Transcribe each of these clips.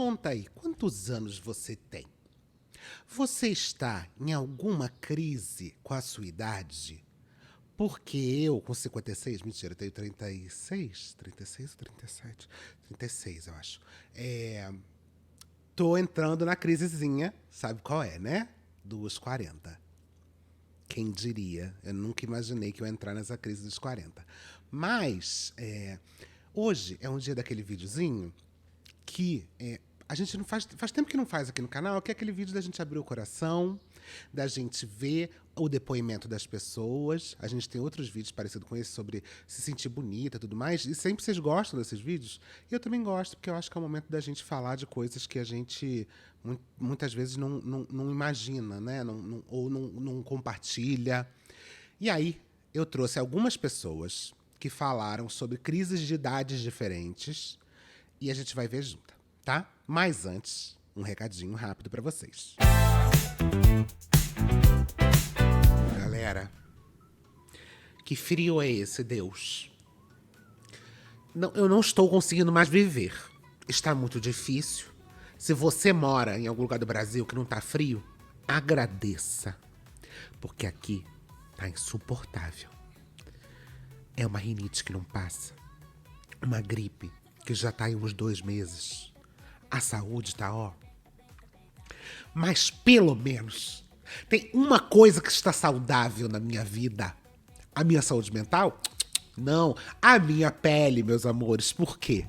conta aí, quantos anos você tem? Você está em alguma crise com a sua idade? Porque eu, com 56, mentira, eu tenho 36 ou 37? 36, eu acho. Tô entrando na crisezinha, sabe qual é, né? Dos 40. Quem diria? Eu nunca imaginei que eu ia entrar nessa crise dos 40. Mas, hoje é um dia daquele videozinho que a gente não faz tempo que não faz aqui no canal, que é aquele vídeo da gente abrir o coração, da gente ver o depoimento das pessoas. A gente tem outros vídeos parecidos com esse sobre se sentir bonita e tudo mais, e sempre vocês gostam desses vídeos. E eu também gosto, porque eu acho que é o momento da gente falar de coisas que a gente muitas vezes não imagina, né? Ou não compartilha. E aí, eu trouxe algumas pessoas que falaram sobre crises de idades diferentes e a gente vai ver junto, tá? Mas antes, um recadinho rápido pra vocês. Galera, que frio é esse, Deus? Não, eu não estou conseguindo mais viver. Está muito difícil. Se você mora em algum lugar do Brasil que não tá frio, agradeça. Porque aqui tá insuportável. É uma rinite que não passa. Uma gripe que já tá aí uns 2 meses. A saúde tá, ó. Mas pelo menos tem uma coisa que está saudável na minha vida. A minha saúde mental? Não. A minha pele, meus amores. Por quê?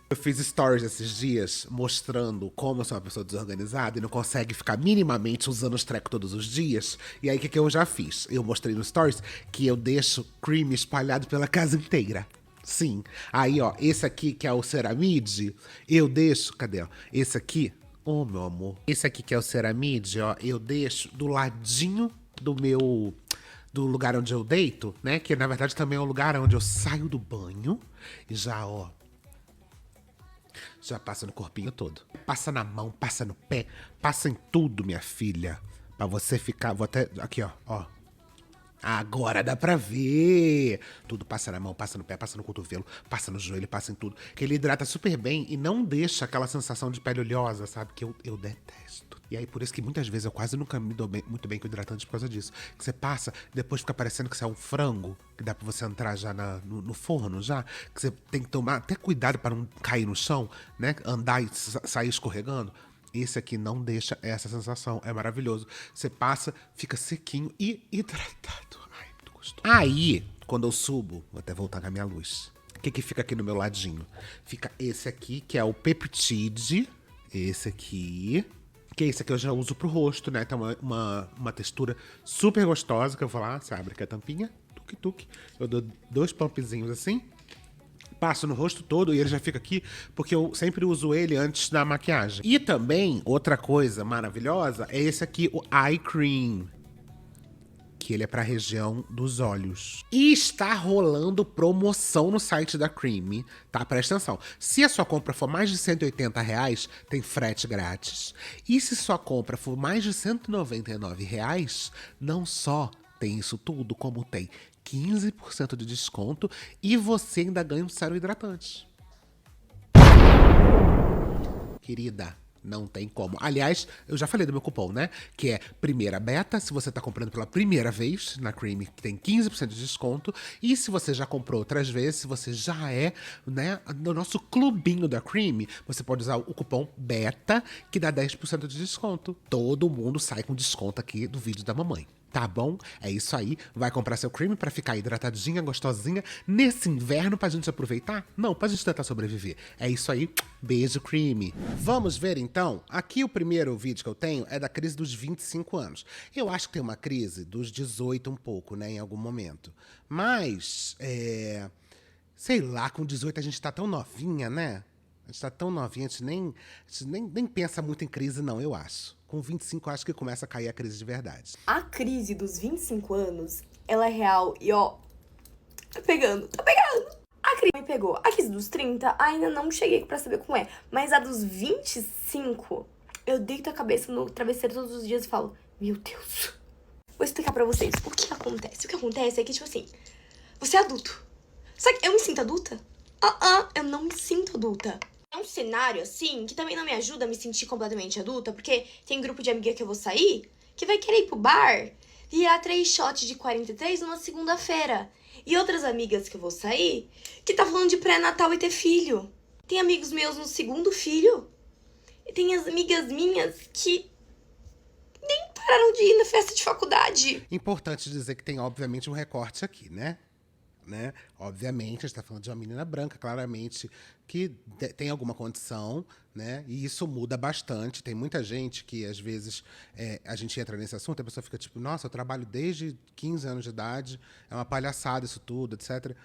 Eu fiz stories esses dias mostrando como eu sou uma pessoa desorganizada e não consegue ficar minimamente usando os trecos todos os dias. E aí, o que eu já fiz? Eu mostrei no stories que eu deixo cream espalhado pela casa inteira. Sim. Aí, ó, esse aqui que é o Ceramide, eu deixo... Cadê, ó? Esse aqui... Oh, meu amor. Esse aqui que é o Ceramide, ó, eu deixo do ladinho do lugar onde eu deito, né? Que na verdade também é o lugar onde eu saio do banho e já, ó... Já passa no corpinho todo. Passa na mão, passa no pé, passa em tudo, minha filha. Pra você ficar... Vou até... Aqui, ó, ó. Agora dá pra ver. Tudo passa na mão, passa no pé, passa no cotovelo, passa no joelho, passa em tudo. Que ele hidrata super bem e não deixa aquela sensação de pele oleosa, sabe? Que eu detesto. E aí, por isso que muitas vezes eu quase nunca me dou muito bem com hidratante por causa disso. Que você passa, depois fica parecendo que você é um frango, que dá pra você entrar já no forno, já. Que você tem que tomar até cuidado pra não cair no chão, né? Andar e sair escorregando. Esse aqui não deixa essa sensação, é maravilhoso. Você passa, fica sequinho e hidratado. Ai, muito gostoso. Aí, quando eu subo, vou até voltar com a minha luz. O que fica aqui no meu ladinho? Fica esse aqui, que é o Peptide. Esse aqui. Que esse aqui eu já uso pro rosto, né? Tem uma textura super gostosa, que eu vou lá, você abre aqui a tampinha, tuque-tuque. Eu dou 2 pumpzinhos assim. Passo no rosto todo e ele já fica aqui, porque eu sempre uso ele antes da maquiagem. E também, outra coisa maravilhosa, é esse aqui, o Eye Cream. Que ele é pra região dos olhos. E está rolando promoção no site da Creamy, tá? Presta atenção. Se a sua compra for mais de R$180, tem frete grátis. E se sua compra for mais de R$199, não só tem isso tudo, como tem 15% de desconto e você ainda ganha um sérum hidratante. Querida, não tem como. Aliás, eu já falei do meu cupom, né? Que é primeira beta, se você tá comprando pela primeira vez na Creamy, que tem 15% de desconto. E se você já comprou outras vezes, se você já é, né, no nosso clubinho da Creamy, você pode usar o cupom BETA, que dá 10% de desconto. Todo mundo sai com desconto aqui do vídeo da mamãe. Tá bom? É isso aí. Vai comprar seu cream pra ficar hidratadinha, gostosinha nesse inverno pra gente aproveitar? Não, pra gente tentar sobreviver. É isso aí. Beijo, Creamy. Vamos ver então? Aqui o primeiro vídeo que eu tenho é da crise dos 25 anos. Eu acho que tem uma crise dos 18 um pouco, né? Em algum momento. Mas, sei lá, com 18 a gente tá tão novinha, né? A gente tá tão novinha, a gente nem pensa muito em crise, não, eu acho. Com 25, eu acho que começa a cair a crise de verdade. A crise dos 25 anos, ela é real e, ó, tá pegando. A crise me pegou. A crise dos 30, ainda não cheguei pra saber como é. Mas a dos 25, eu deito a cabeça no travesseiro todos os dias e falo, meu Deus. Vou explicar pra vocês o que acontece. O que acontece é que, tipo assim, você é adulto. Só que eu me sinto adulta? Eu não me sinto adulta. É um cenário, assim, que também não me ajuda a me sentir completamente adulta, porque tem grupo de amiga que eu vou sair, que vai querer ir pro bar, virar 3 shots de 43 numa segunda-feira. E outras amigas que eu vou sair, que tá falando de pré-natal e ter filho. Tem amigos meus no segundo filho. E tem as amigas minhas que nem pararam de ir na festa de faculdade. Importante dizer que tem, obviamente, um recorte aqui, né? Obviamente, a gente tá falando de uma menina branca, claramente, que tem alguma condição, né? E isso muda bastante. Tem muita gente que, às vezes, a gente entra nesse assunto e a pessoa fica tipo, nossa, eu trabalho desde 15 anos de idade, é uma palhaçada isso tudo, etc.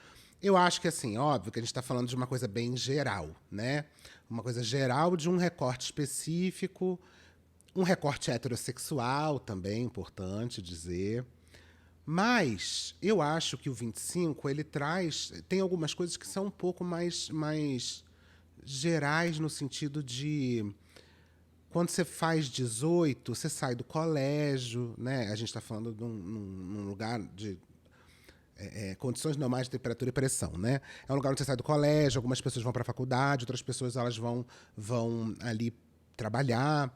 Eu acho que, assim, óbvio que a gente está falando de uma coisa bem geral, né? Uma coisa geral de um recorte específico, um recorte heterossexual também, importante dizer. Mas eu acho que o 25, ele tem algumas coisas que são um pouco mais gerais no sentido de quando você faz 18, você sai do colégio, né? A gente está falando de num lugar de condições normais de temperatura e pressão, né? É um lugar onde você sai do colégio, algumas pessoas vão para a faculdade, outras pessoas elas vão ali trabalhar.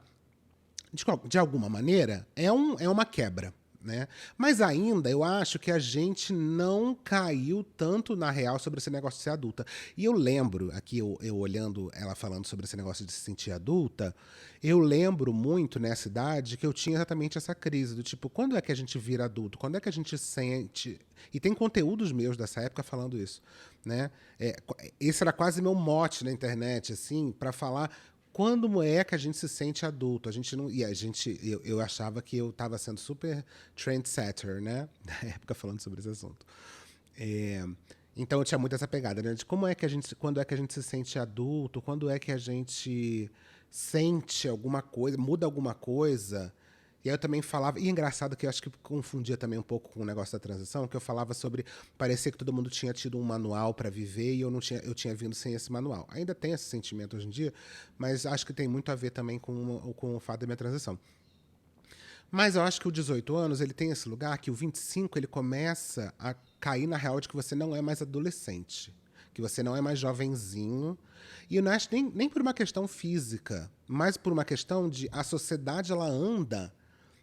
De alguma maneira, é uma quebra. Né? Mas ainda eu acho que a gente não caiu tanto na real sobre esse negócio de ser adulta. E eu lembro, aqui eu olhando ela falando sobre esse negócio de se sentir adulta, eu lembro muito nessa idade que eu tinha exatamente essa crise do tipo, quando é que a gente vira adulto? Quando é que a gente sente... E tem conteúdos meus dessa época falando isso. Né? Esse era quase meu mote na internet, assim, para falar... Quando é que a gente se sente adulto? A gente não. E eu achava que eu estava sendo super trendsetter, né? Na época, falando sobre esse assunto. Então eu tinha muito essa pegada, né? De quando é que a gente se sente adulto? Quando é que a gente sente alguma coisa, muda alguma coisa? E aí eu também falava, e engraçado que eu acho que confundia também um pouco com o negócio da transição, que eu falava sobre, parecia que todo mundo tinha tido um manual para viver e eu tinha vindo sem esse manual. Ainda tem esse sentimento hoje em dia, mas acho que tem muito a ver também com o fato da minha transição. Mas eu acho que o 18 anos, ele tem esse lugar que o 25, ele começa a cair na real de que você não é mais adolescente, que você não é mais jovenzinho. E eu não acho nem por uma questão física, mas por uma questão de a sociedade, ela anda,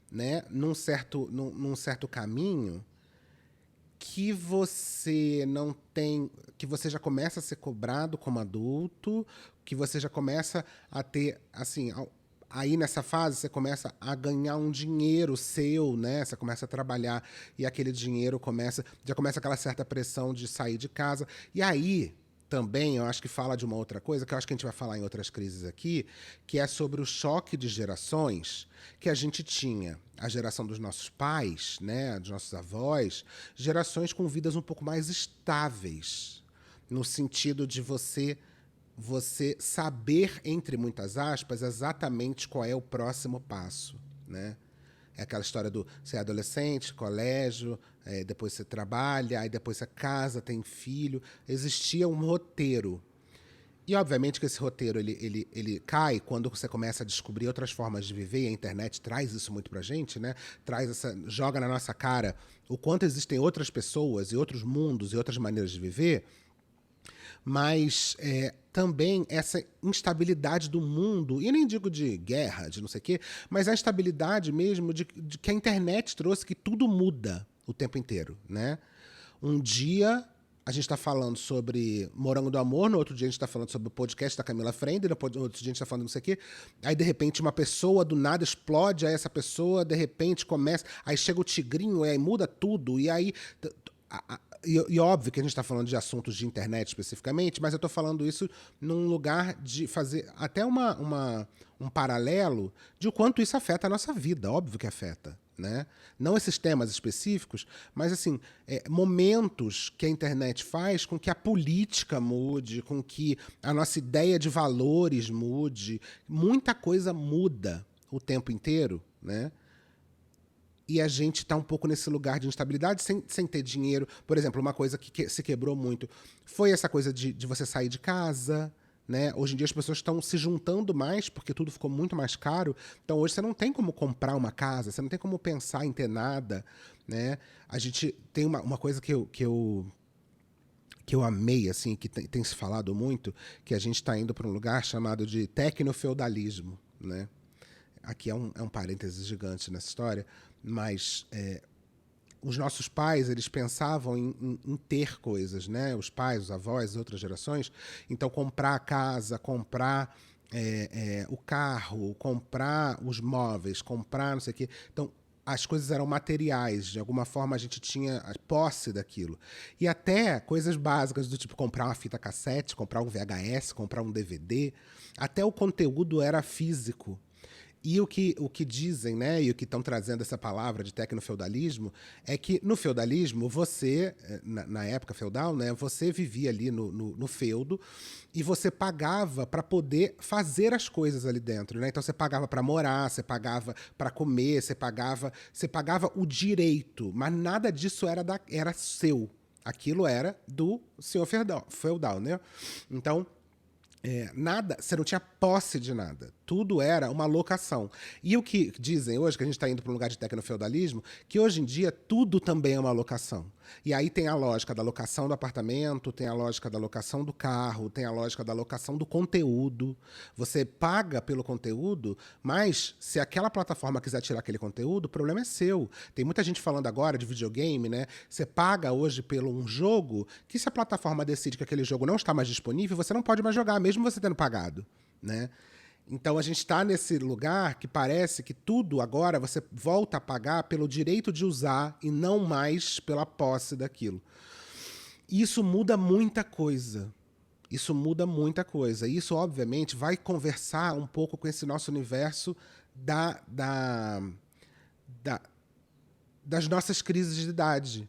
né, num certo caminho que você não tem, que você já começa a ser cobrado como adulto, que você já começa a ter, assim, aí nessa fase você começa a ganhar um dinheiro seu, né? Você começa a trabalhar e aquele dinheiro já começa aquela certa pressão de sair de casa. E aí também eu acho que fala de uma outra coisa, que eu acho que a gente vai falar em outras crises aqui, que é sobre o choque de gerações que a gente tinha. A geração dos nossos pais, né, dos nossos avós, gerações com vidas um pouco mais estáveis, no sentido de você saber, entre muitas aspas, exatamente qual é o próximo passo, né? É aquela história do você é adolescente, colégio, depois você trabalha, aí depois você casa, tem filho. Existia um roteiro. E, obviamente, que esse roteiro ele cai quando você começa a descobrir outras formas de viver, e a internet traz isso muito pra gente, né? Joga na nossa cara o quanto existem outras pessoas e outros mundos e outras maneiras de viver, mas também essa instabilidade do mundo, e eu nem digo de guerra, de não sei o quê, mas a instabilidade mesmo de que a internet trouxe, que tudo muda o tempo inteiro, né? Um dia a gente está falando sobre Morango do Amor, no outro dia a gente está falando sobre o podcast da Camila Frender, no outro dia a gente está falando não sei o quê, aí de repente uma pessoa do nada explode, aí essa pessoa de repente começa, aí chega o tigrinho, aí muda tudo, e aí... E óbvio que a gente está falando de assuntos de internet especificamente, mas eu estou falando isso num lugar de fazer até um paralelo de o quanto isso afeta a nossa vida. Óbvio que afeta, né? Não esses temas específicos, mas assim, momentos que a internet faz com que a política mude, com que a nossa ideia de valores mude. Muita coisa muda o tempo inteiro, né? E a gente está um pouco nesse lugar de instabilidade sem ter dinheiro. Por exemplo, uma coisa que se quebrou muito foi essa coisa de você sair de casa, né? Hoje em dia as pessoas estão se juntando mais porque tudo ficou muito mais caro. Então hoje você não tem como comprar uma casa, você não tem como pensar em ter nada, né? A gente tem uma coisa que que eu amei, assim, que tem se falado muito, que a gente está indo para um lugar chamado de tecnofeudalismo, né? Aqui é um parêntese gigante nessa história, mas os nossos pais, eles pensavam em ter coisas, né? Os pais, os avós, outras gerações. Então, comprar a casa, comprar o carro, comprar os móveis, comprar não sei o quê. Então, as coisas eram materiais, de alguma forma a gente tinha a posse daquilo. E até coisas básicas do tipo comprar uma fita cassete, comprar um VHS, comprar um DVD, até o conteúdo era físico. E o que dizem, né, e o que estão trazendo essa palavra de tecnofeudalismo, é que no feudalismo, você, na época feudal, né, você vivia ali no feudo e você pagava para poder fazer as coisas ali dentro. Né? Então você pagava para morar, você pagava para comer, você pagava o direito, mas nada disso era seu. Aquilo era do senhor feudal, né? Então, nada, você não tinha posse de nada. Tudo era uma locação. E o que dizem hoje, que a gente está indo para um lugar de tecnofeudalismo, que hoje em dia tudo também é uma locação. E aí tem a lógica da locação do apartamento, tem a lógica da locação do carro, tem a lógica da locação do conteúdo. Você paga pelo conteúdo, mas se aquela plataforma quiser tirar aquele conteúdo, o problema é seu. Tem muita gente falando agora de videogame, né? Você paga hoje pelo um jogo que, se a plataforma decide que aquele jogo não está mais disponível, você não pode mais jogar, mesmo você tendo pagado, né? Então a gente está nesse lugar que parece que tudo agora você volta a pagar pelo direito de usar e não mais pela posse daquilo. E isso muda muita coisa. Isso muda muita coisa. E isso, obviamente, vai conversar um pouco com esse nosso universo da, da, da, das nossas crises de idade.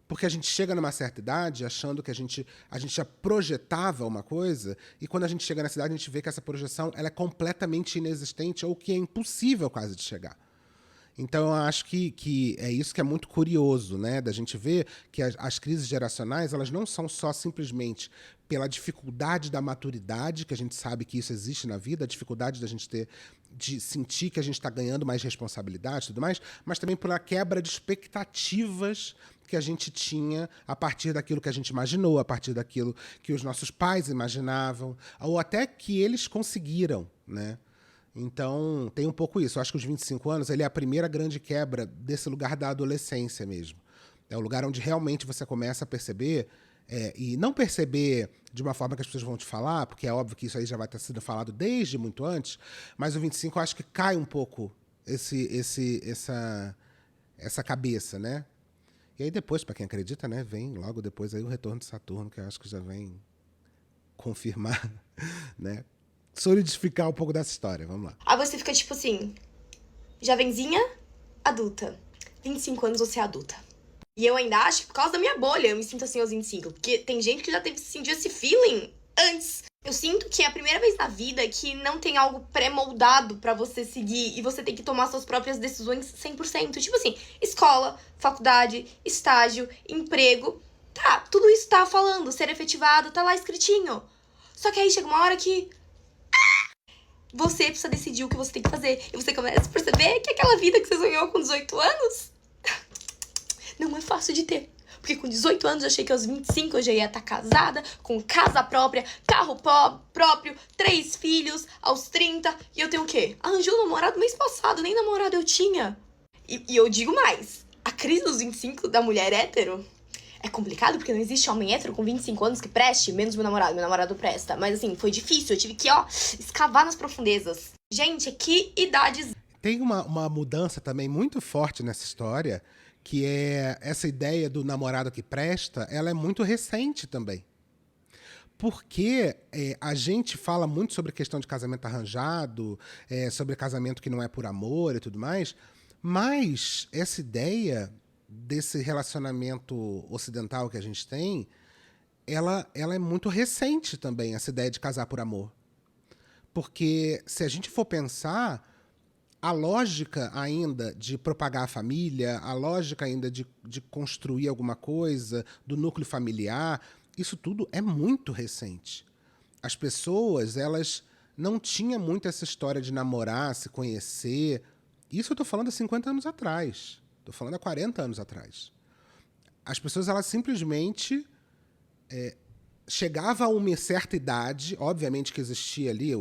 Porque a gente chega numa certa idade achando que a gente já projetava uma coisa, e quando a gente chega nessa idade, a gente vê que essa projeção ela é completamente inexistente ou que é impossível quase de chegar. Então, eu acho que é isso que é muito curioso, né? Da gente ver que as crises geracionais, elas não são só simplesmente pela dificuldade da maturidade, que a gente sabe que isso existe na vida, a dificuldade da gente ter, de sentir que a gente está ganhando mais responsabilidade e tudo mais, mas também pela quebra de expectativas que a gente tinha a partir daquilo que a gente imaginou, a partir daquilo que os nossos pais imaginavam, ou até que eles conseguiram, né? Então, tem um pouco isso. Eu acho que os 25 anos ele é a primeira grande quebra desse lugar da adolescência mesmo. É o lugar onde realmente você começa a perceber, e não perceber de uma forma que as pessoas vão te falar, porque é óbvio que isso aí já vai ter sido falado desde muito antes, mas o 25 eu acho que cai um pouco essa cabeça, né? E aí depois, para quem acredita, né, vem logo depois aí o retorno de Saturno, que eu acho que já vem confirmar, né? Solidificar um pouco dessa história. Vamos lá. Aí você fica tipo assim, jovenzinha, adulta. 25 anos você é adulta. E eu ainda acho que por causa da minha bolha eu me sinto assim aos 25. Porque tem gente que já teve sentido esse feeling antes. Eu sinto que é a primeira vez na vida que não tem algo pré-moldado pra você seguir e você tem que tomar suas próprias decisões 100%. Tipo assim, escola, faculdade, estágio, emprego. Tá, tudo isso tá falando, ser efetivado, tá lá escritinho. Só que aí chega uma hora que você precisa decidir o que você tem que fazer. E você começa a perceber que aquela vida que você sonhou com 18 anos não é fácil de ter. Porque com 18 anos eu achei que aos 25 eu já ia estar casada, com casa própria, carro próprio, 3 filhos, aos 30. E eu tenho o quê? Arranjei um namorado mês passado, nem namorado eu tinha. E eu digo mais, a crise dos 25 da mulher hétero é complicado, porque não existe homem hétero com 25 anos que preste, menos meu namorado presta. Mas assim, foi difícil, eu tive que, escavar nas profundezas. Gente, que idades... Tem uma mudança também muito forte nessa história, que é essa ideia do namorado que presta, ela é muito recente também. Porque a gente fala muito sobre a questão de casamento arranjado, sobre casamento que não é por amor e tudo mais, mas essa ideia desse relacionamento ocidental que a gente tem, ela é muito recente também, essa ideia de casar por amor. Porque se a gente for pensar, a lógica ainda de propagar a família, a lógica ainda de construir alguma coisa, do núcleo familiar, isso tudo é muito recente. As pessoas, elas não tinham muito essa história de namorar, se conhecer. Isso eu estou falando há 50 anos atrás. Estou falando há 40 anos atrás. As pessoas, elas simplesmente chegava a uma certa idade, obviamente que existia ali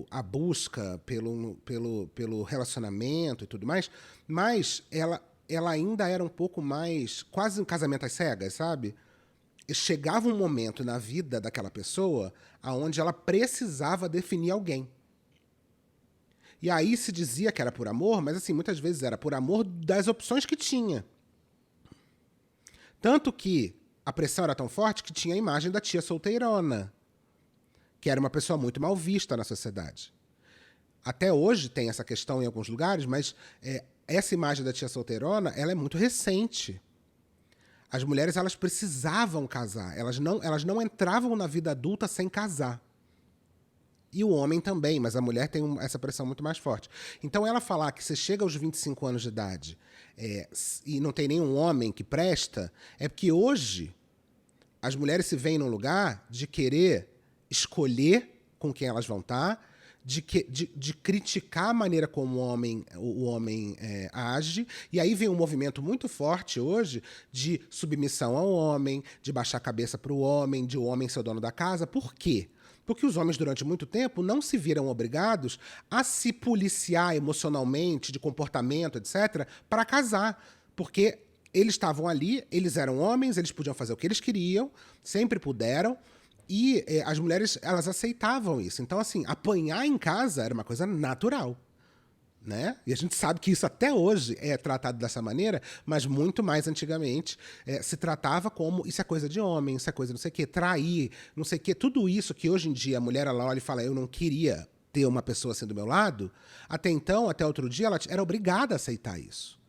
a busca pelo relacionamento e tudo mais, mas ela ainda era um pouco mais, quase um casamento às cegas, sabe? E chegava um momento na vida daquela pessoa onde ela precisava definir alguém. E aí se dizia que era por amor, mas assim, muitas vezes era por amor das opções que tinha. Tanto que a pressão era tão forte que tinha a imagem da tia solteirona, que era uma pessoa muito mal vista na sociedade. Até hoje tem essa questão em alguns lugares, mas essa imagem da tia solteirona, ela é muito recente. As mulheres, elas precisavam casar, elas não entravam na vida adulta sem casar. E o homem também, mas a mulher tem essa pressão muito mais forte. Então ela falar que você chega aos 25 anos de idade e não tem nenhum homem que presta, é porque hoje as mulheres se veem num lugar de querer escolher com quem elas vão estar, de criticar a maneira como o homem age, e aí vem um movimento muito forte hoje de submissão ao homem, de baixar a cabeça para o homem, de o homem ser o dono da casa. Por quê? Porque os homens, durante muito tempo, não se viram obrigados a se policiar emocionalmente, de comportamento, etc., para casar. Porque eles estavam ali, eles eram homens, eles podiam fazer o que eles queriam, sempre puderam, e as mulheres, elas aceitavam isso. Então, assim, apanhar em casa era uma coisa natural. Né? E a gente sabe que isso até hoje é tratado dessa maneira, mas muito mais antigamente se tratava como isso é coisa de homem, isso é coisa não sei o quê, trair, não sei o quê. Tudo isso que hoje em dia a mulher ela olha e fala, eu não queria ter uma pessoa assim do meu lado, até então, até outro dia, ela era obrigada a aceitar isso.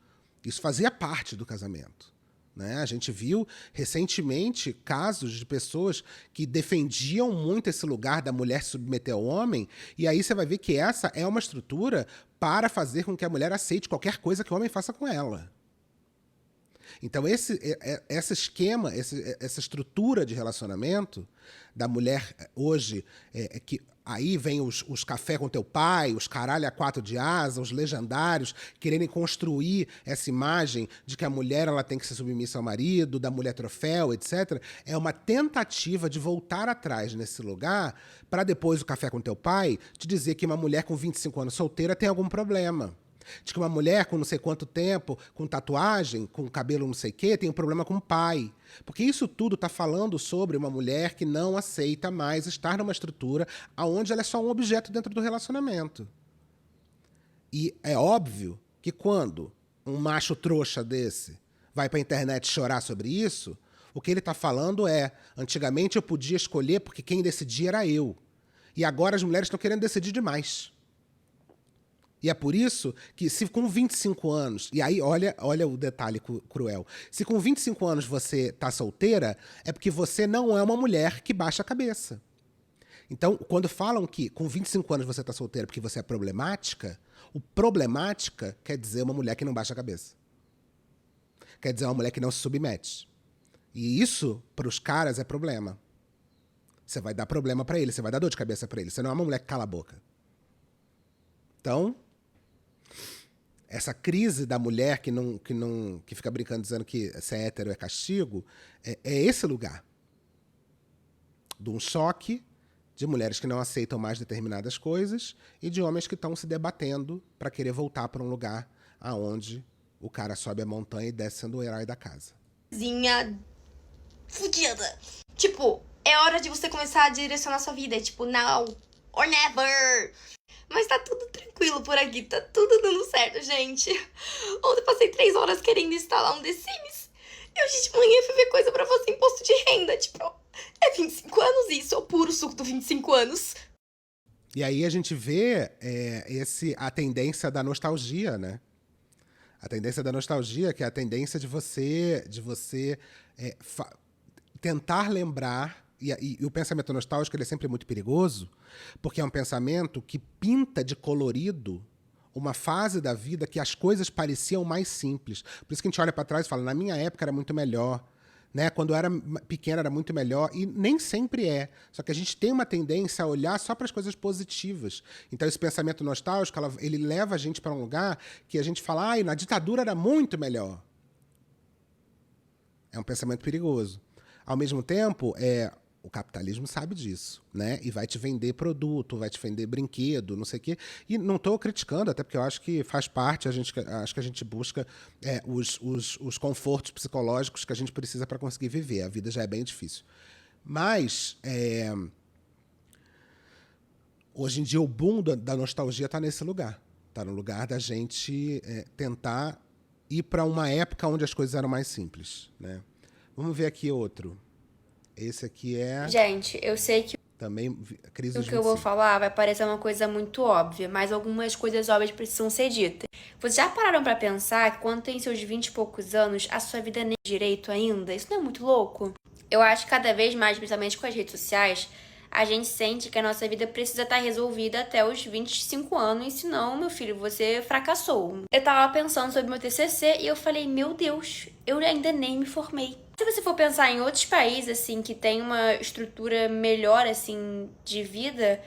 Isso fazia parte do casamento. Né? A gente viu recentemente casos de pessoas que defendiam muito esse lugar da mulher se submeter ao homem, e aí você vai ver que essa é uma estrutura para fazer com que a mulher aceite qualquer coisa que o homem faça com ela. Então esse esquema, essa estrutura de relacionamento da mulher hoje, que aí vem os café com teu pai, os caralho a quatro de asa, os legendários, quererem construir essa imagem de que a mulher ela tem que ser submissa ao marido, da mulher troféu, etc. É uma tentativa de voltar atrás nesse lugar para depois o café com teu pai te dizer que uma mulher com 25 anos solteira tem algum problema. De que uma mulher com não sei quanto tempo, com tatuagem, com cabelo não sei o quê, tem um problema com o pai. Porque isso tudo está falando sobre uma mulher que não aceita mais estar numa estrutura onde ela é só um objeto dentro do relacionamento. E é óbvio que quando um macho trouxa desse vai para a internet chorar sobre isso, o que ele está falando é, antigamente eu podia escolher porque quem decidia era eu. E agora as mulheres estão querendo decidir demais. E é por isso que se com 25 anos, e aí olha o detalhe cruel, se com 25 anos você tá solteira, é porque você não é uma mulher que baixa a cabeça. Então, quando falam que com 25 anos você tá solteira porque você é problemática, o problemática quer dizer uma mulher que não baixa a cabeça. Quer dizer uma mulher que não se submete. E isso, para os caras, é problema. Você vai dar problema para ele, você vai dar dor de cabeça para ele. Você não é uma mulher que cala a boca. Então, essa crise da mulher que fica brincando dizendo que ser hétero é castigo, é esse lugar. De um choque de mulheres que não aceitam mais determinadas coisas e de homens que estão se debatendo para querer voltar para um lugar aonde o cara sobe a montanha e desce sendo o herói da casa. Fudida. Tipo, é hora de você começar a direcionar sua vida. É tipo, now or never. Mas tá tudo tranquilo por aqui, tá tudo dando certo, gente. Ontem passei 3 horas querendo instalar um The Sims. E hoje de manhã fui ver coisa pra fazer imposto de renda. Tipo, é 25 anos isso, é o puro suco do 25 anos. E aí a gente vê a tendência da nostalgia, né? A tendência da nostalgia, que é a tendência de você tentar lembrar. E o pensamento nostálgico ele é sempre muito perigoso, porque é um pensamento que pinta de colorido uma fase da vida que as coisas pareciam mais simples. Por isso que a gente olha para trás e fala, na minha época era muito melhor. Né? Quando eu era pequena era muito melhor, e nem sempre é. Só que a gente tem uma tendência a olhar só para as coisas positivas. Então esse pensamento nostálgico, ele leva a gente para um lugar que a gente fala, na ditadura era muito melhor. É um pensamento perigoso. Ao mesmo tempo, o capitalismo sabe disso, né? E vai te vender produto, vai te vender brinquedo, não sei o quê. E não estou criticando, até porque eu acho que faz parte, acho que a gente busca os confortos psicológicos que a gente precisa para conseguir viver. A vida já é bem difícil. Mas, hoje em dia, o boom da nostalgia está nesse lugar. Está no lugar da gente tentar ir para uma época onde as coisas eram mais simples, né? Vamos ver aqui outro. Esse aqui é... Gente, eu sei que também crise o dos que eu vou 25. falar vai parecer uma coisa muito óbvia, mas algumas coisas óbvias precisam ser ditas. Vocês já pararam pra pensar que quando tem seus 20 e poucos anos, a sua vida nem é direito ainda? Isso não é muito louco? Eu acho que cada vez mais, principalmente com as redes sociais, a gente sente que a nossa vida precisa estar resolvida até os 25 anos, senão, meu filho, você fracassou. Eu tava pensando sobre meu TCC e eu falei, meu Deus, eu ainda nem me formei. Se você for pensar em outros países, assim, que tem uma estrutura melhor, assim, de vida,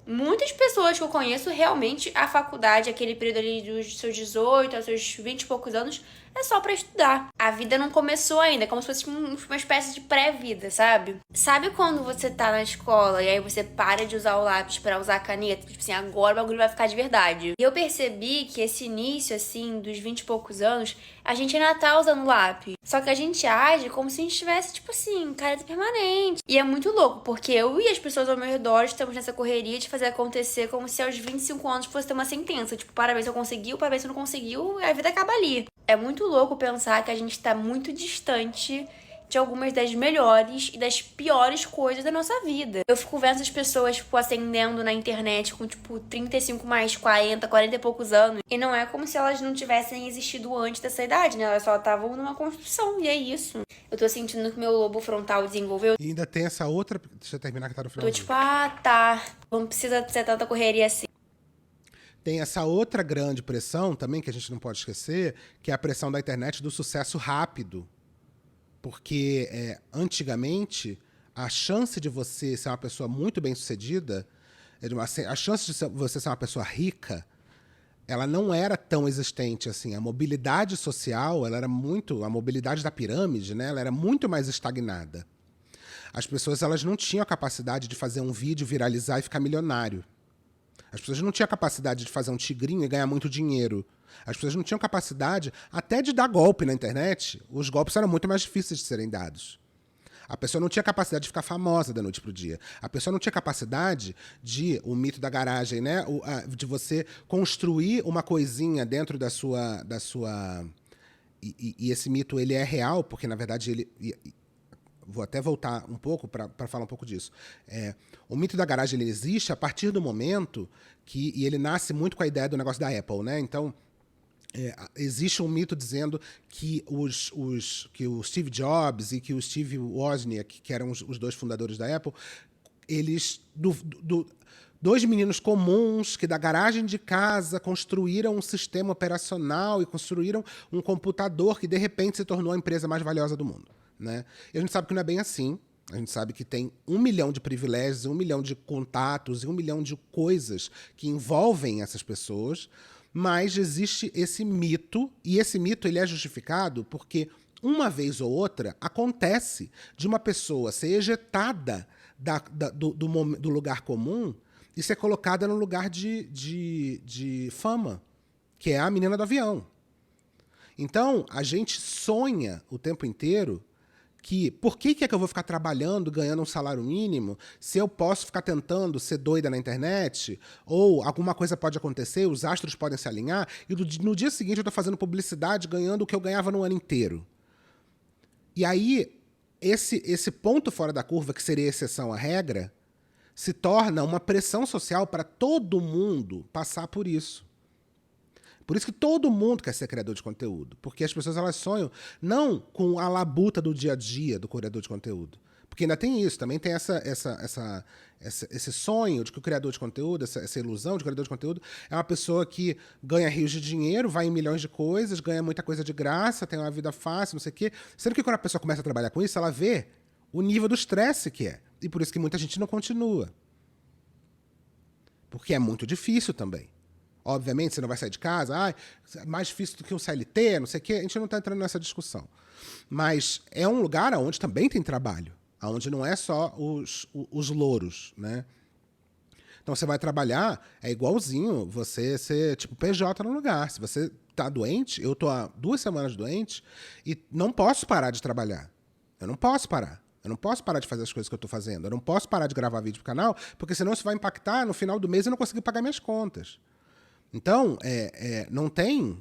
muitas pessoas que eu conheço, realmente, a faculdade, aquele período ali dos seus 18 aos seus 20 e poucos anos, é só pra estudar. A vida não começou ainda, é como se fosse uma espécie de pré-vida, sabe? Sabe quando você tá na escola e aí você para de usar o lápis pra usar a caneta? Tipo assim, agora o bagulho vai ficar de verdade. E eu percebi que esse início, assim, dos 20 e poucos anos, a gente ainda tá usando lápis. Só que a gente age como se a gente tivesse, tipo assim, careta permanente. E é muito louco, porque eu e as pessoas ao meu redor estamos nessa correria de fazer acontecer como se aos 25 anos fosse ter uma sentença. Tipo, parabéns se eu conseguiu, parabéns se eu não conseguiu, a vida acaba ali. É muito louco pensar que a gente tá muito distante de algumas das melhores e das piores coisas da nossa vida. Eu fico vendo essas pessoas, tipo, ascendendo na internet com, tipo, 35 mais 40, 40 e poucos anos. E não é como se elas não tivessem existido antes dessa idade, né? Elas só estavam numa construção, e é isso. Eu tô sentindo que meu lobo frontal desenvolveu. E ainda tem essa outra... Deixa eu terminar que tá no final. Tô tipo, tá. Não precisa ser tanta correria assim. Tem essa outra grande pressão também, que a gente não pode esquecer, que é a pressão da internet do sucesso rápido. Porque antigamente, a chance de você ser uma pessoa muito bem-sucedida, a chance de você ser uma pessoa rica, ela não era tão existente assim. A mobilidade social, ela era muito... A mobilidade da pirâmide, né, ela era muito mais estagnada. As pessoas, elas não tinham a capacidade de fazer um vídeo viralizar e ficar milionário. As pessoas não tinham a capacidade de fazer um tigrinho e ganhar muito dinheiro. As pessoas não tinham capacidade até de dar golpe na internet. Os golpes eram muito mais difíceis de serem dados. A pessoa não tinha capacidade de ficar famosa da noite pro dia. A pessoa não tinha capacidade de, o mito da garagem, né? De você construir uma coisinha dentro da sua... E esse mito, ele é real, porque, na verdade, ele... Vou até voltar um pouco para falar um pouco disso. O mito da garagem, ele existe a partir do momento que... E ele nasce muito com a ideia do negócio da Apple, né? Então, existe um mito dizendo que que o Steve Jobs e que o Steve Wozniak, que eram os dois fundadores da Apple, eles... Dois meninos comuns que da garagem de casa construíram um sistema operacional e construíram um computador que, de repente, se tornou a empresa mais valiosa do mundo. Né? E a gente sabe que não é bem assim. A gente sabe que tem 1 milhão de privilégios, 1 milhão de contatos e 1 milhão de coisas que envolvem essas pessoas, mas existe esse mito, e esse mito ele é justificado porque uma vez ou outra acontece de uma pessoa ser ejetada do lugar comum e ser colocada no lugar de fama, que é a menina do avião. Então, a gente sonha o tempo inteiro que por que é que eu vou ficar trabalhando, ganhando um salário mínimo, se eu posso ficar tentando ser doida na internet, ou alguma coisa pode acontecer, os astros podem se alinhar, e no dia seguinte eu estou fazendo publicidade ganhando o que eu ganhava no ano inteiro. E aí, esse ponto fora da curva, que seria exceção à regra, se torna uma pressão social para todo mundo passar por isso. Por isso que todo mundo quer ser criador de conteúdo. Porque as pessoas elas sonham não com a labuta do dia a dia do criador de conteúdo. Porque ainda tem isso, também tem esse sonho de que o criador de conteúdo, essa ilusão de que o criador de conteúdo é uma pessoa que ganha rios de dinheiro, vai em milhões de coisas, ganha muita coisa de graça, tem uma vida fácil, não sei o quê. Sendo que quando a pessoa começa a trabalhar com isso, ela vê o nível do estresse que é. E por isso que muita gente não continua. Porque é muito difícil também. Obviamente, você não vai sair de casa, é mais difícil do que um CLT, não sei o quê. A gente não está entrando nessa discussão. Mas é um lugar onde também tem trabalho, onde não é só os louros, né? Então, você vai trabalhar, é igualzinho você ser tipo PJ no lugar. Se você tá doente, eu tô há 2 semanas doente e não posso parar de trabalhar. Eu não posso parar. Eu não posso parar de fazer as coisas que eu tô fazendo. Eu não posso parar de gravar vídeo pro canal, porque senão isso vai impactar no final do mês e eu não conseguir pagar minhas contas. Então, não tem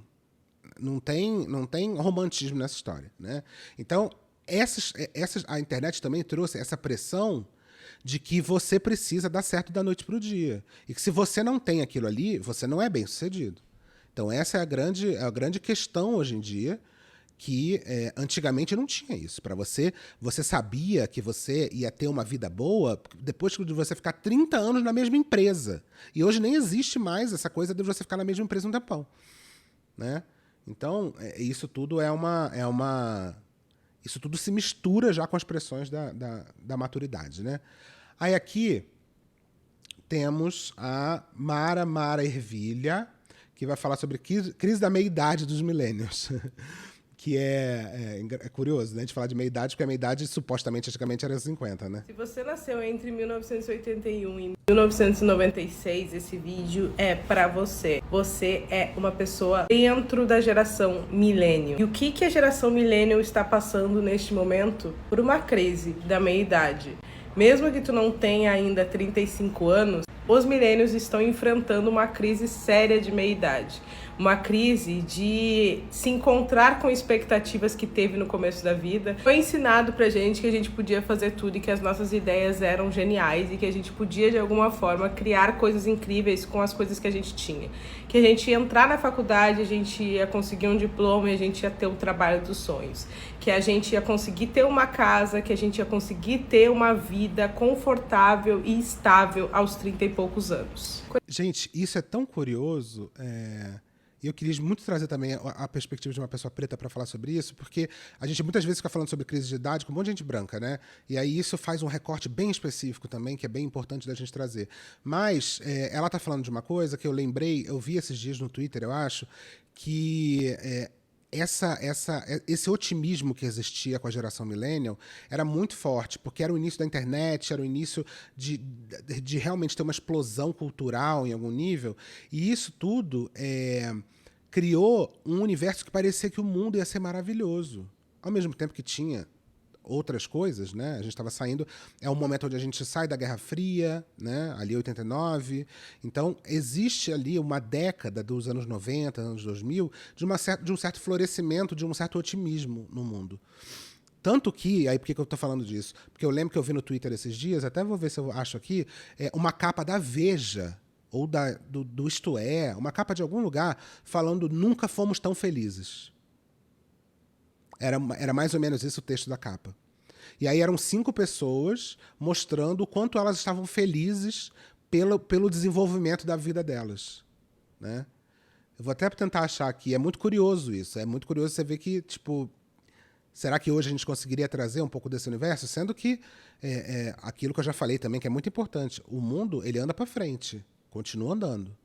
romantismo nessa história, né? Então, a internet também trouxe essa pressão de que você precisa dar certo da noite para o dia. E que se você não tem aquilo ali, você não é bem-sucedido. Então essa é a grande questão hoje em dia, que antigamente não tinha isso. Para você sabia que você ia ter uma vida boa depois de você ficar 30 anos na mesma empresa. E hoje nem existe mais essa coisa de você ficar na mesma empresa um tempão, né? Então, isso tudo isso tudo se mistura já com as pressões da maturidade, né? Aí aqui temos a Mara Ervilha, que vai falar sobre crise da meia-idade dos millennials. Que é curioso, né? A gente falar de meia-idade, porque a meia-idade supostamente, antigamente, era 50, né? Se você nasceu entre 1981 e 1996, esse vídeo é pra você. Você é uma pessoa dentro da geração millennial. E o que a geração millennial está passando neste momento? Por uma crise da meia-idade. Mesmo que tu não tenha ainda 35 anos, os millennials estão enfrentando uma crise séria de meia-idade. Uma crise de se encontrar com expectativas que teve no começo da vida. Foi ensinado pra gente que a gente podia fazer tudo e que as nossas ideias eram geniais e que a gente podia, de alguma forma, criar coisas incríveis com as coisas que a gente tinha. Que a gente ia entrar na faculdade, a gente ia conseguir um diploma e a gente ia ter o trabalho dos sonhos. Que a gente ia conseguir ter uma casa, que a gente ia conseguir ter uma vida confortável e estável aos 30 e poucos anos. Gente, isso é tão curioso. E eu queria muito trazer também a perspectiva de uma pessoa preta para falar sobre isso, porque a gente muitas vezes fica falando sobre crise de idade com um monte de gente branca, né? E aí isso faz um recorte bem específico também, que é bem importante da gente trazer. Mas ela está falando de uma coisa que eu lembrei, eu vi esses dias no Twitter, eu acho, que esse otimismo que existia com a geração millennial era muito forte, porque era o início da internet, era o início de realmente ter uma explosão cultural em algum nível, e isso tudo criou um universo que parecia que o mundo ia ser maravilhoso, ao mesmo tempo que tinha outras coisas, né? A gente estava saindo, é um momento onde a gente sai da Guerra Fria, né? Ali 89. Então, existe ali uma década dos anos 90, anos 2000, de um certo florescimento, de um certo otimismo no mundo. Tanto que, aí por que eu estou falando disso? Porque eu lembro que eu vi no Twitter esses dias, até vou ver se eu acho aqui, uma capa da Veja, ou do Isto É, uma capa de algum lugar, falando nunca fomos tão felizes. Era mais ou menos isso o texto da capa. E aí eram 5 pessoas mostrando o quanto elas estavam felizes pelo desenvolvimento da vida delas, né? Eu vou até tentar achar aqui. É muito curioso isso. É muito curioso você ver que, tipo, será que hoje a gente conseguiria trazer um pouco desse universo? Sendo que aquilo que eu já falei também, que é muito importante. O mundo, ele anda para frente. Continua andando,